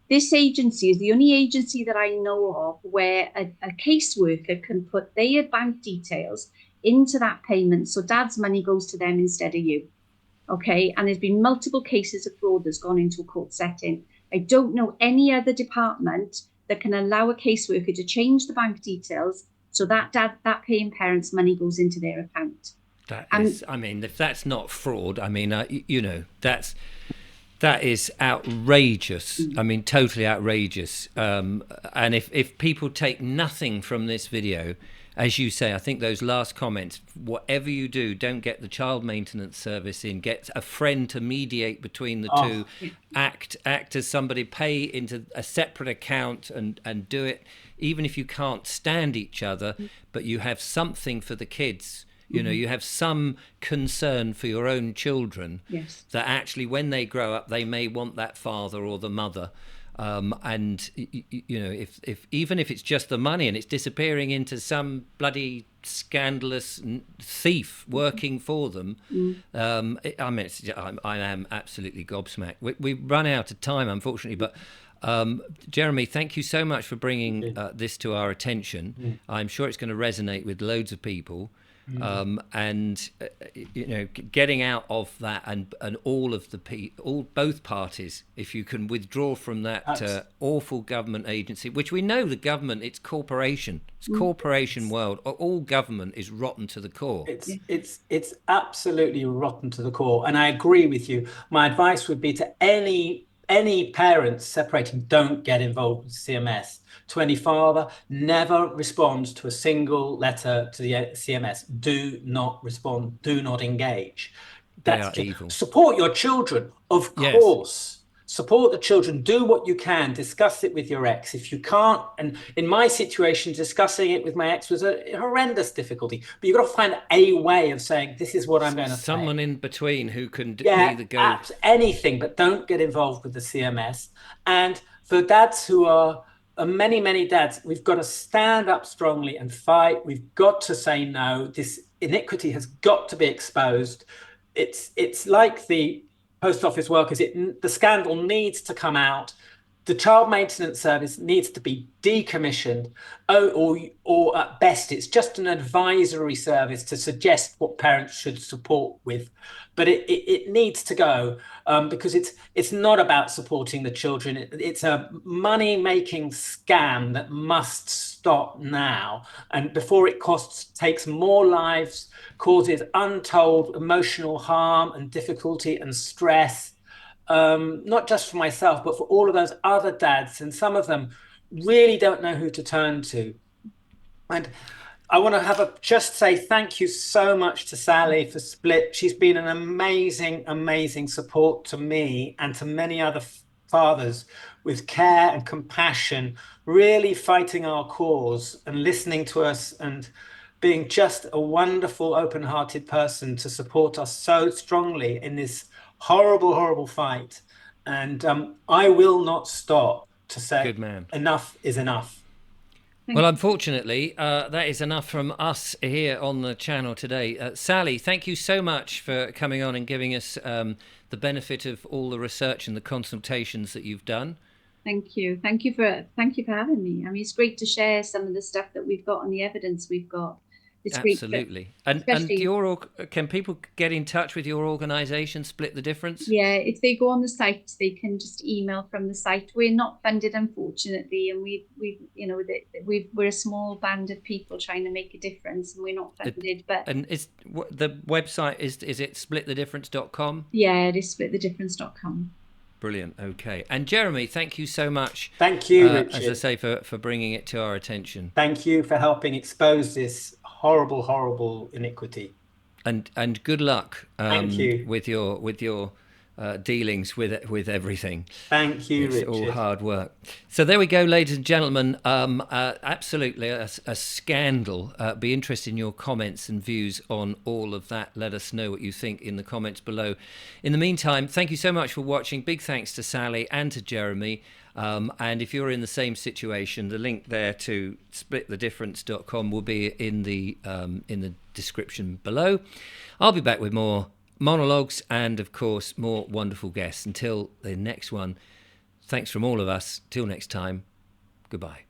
This agency is the only agency that I know of where a caseworker can put their bank details into that payment, so dad's money goes to them instead of you. Okay, and there's been multiple cases of fraud that's gone into a court setting. I don't know any other department that can allow a caseworker to change the bank details so that paying parent's money goes into their account. I mean, if that's not fraud, I mean, you know, that is outrageous. I mean, totally outrageous. And if people take nothing from this video, as you say, I think those last comments, whatever you do, don't get the child maintenance service in, get a friend to mediate between the two, act as somebody, pay into a separate account and do it, even if you can't stand each other, but you have something for the kids. You know, you have some concern for your own children, that actually when they grow up, they may want that father or the mother. And, you know, if even if it's just the money and it's disappearing into some bloody scandalous thief working for them, I mean, I am absolutely gobsmacked. We've run out of time, unfortunately, but Jeremy, thank you so much for bringing this to our attention. I'm sure it's going to resonate with loads of people. And you know, getting out of that and all of both parties, if you can withdraw from that awful government agency, which we know the government, it's corporation world. All government is rotten to the core. It's absolutely rotten to the core, and I agree with you. My advice would be to any parents separating, don't get involved with CMS. To any father, never respond to a single letter to the CMS. Do not respond. Do not engage. They are evil. Support your children, of course. Support the children. Do what you can. Discuss it with your ex. If you can't, and in my situation, discussing it with my ex was a horrendous difficulty. But you've got to find a way of saying, this is what I'm going to say. Someone in between who can either go... anything, but don't get involved with the CMS. And for dads who are... many dads, we've got to stand up strongly and fight. We've got to say no. This iniquity has got to be exposed. It's like the post office workers. The scandal needs to come out. The child maintenance service needs to be decommissioned. Or at best, it's just an advisory service to suggest what parents should support with. But it needs to go, because it's not about supporting the children. It's a money-making scam that must stop now, and before it takes more lives, causes untold emotional harm and difficulty and stress, not just for myself, but for all of those other dads. And some of them really don't know who to turn to. And I want to just say thank you so much to Sally for Split. She's been an amazing, amazing support to me and to many other fathers, with care and compassion, really fighting our cause and listening to us, and being just a wonderful, open-hearted person to support us so strongly in this horrible, horrible fight. And I will not stop to say, good man, enough is enough. Well, unfortunately, that is enough from us here on the channel today. Sally, thank you so much for coming on and giving us the benefit of all the research and the consultations that you've done. Thank you. Thank you for having me. I mean, it's great to share some of the stuff that we've got and the evidence we've got. It's absolutely. And can people get in touch with your organisation, Split the Difference? Yeah, if they go on the site, they can just email from the site. We're not funded, unfortunately, and we're a small band of people trying to make a difference, and we're not funded. And the website is it splitthedifference.com? Yeah, it is splitthedifference.com. Brilliant. Okay. And Jeremy, thank you so much. Thank you, Richard. As I say, for bringing it to our attention. Thank you for helping expose this horrible, horrible iniquity. And good luck. Thank you. with your dealings with everything. Thank you, it's Richard. all hard work. So there we go, ladies and gentlemen. Absolutely a scandal. Be interested in your comments and views on all of that. Let us know what you think in the comments below. In the meantime, thank you so much for watching. Big thanks to Sally and to Jeremy. And if you're in the same situation, the link there to splitthedifference.com will be in the description below. I'll be back with more monologues and, of course, more wonderful guests. Until the next one, thanks from all of us. Till next time, goodbye.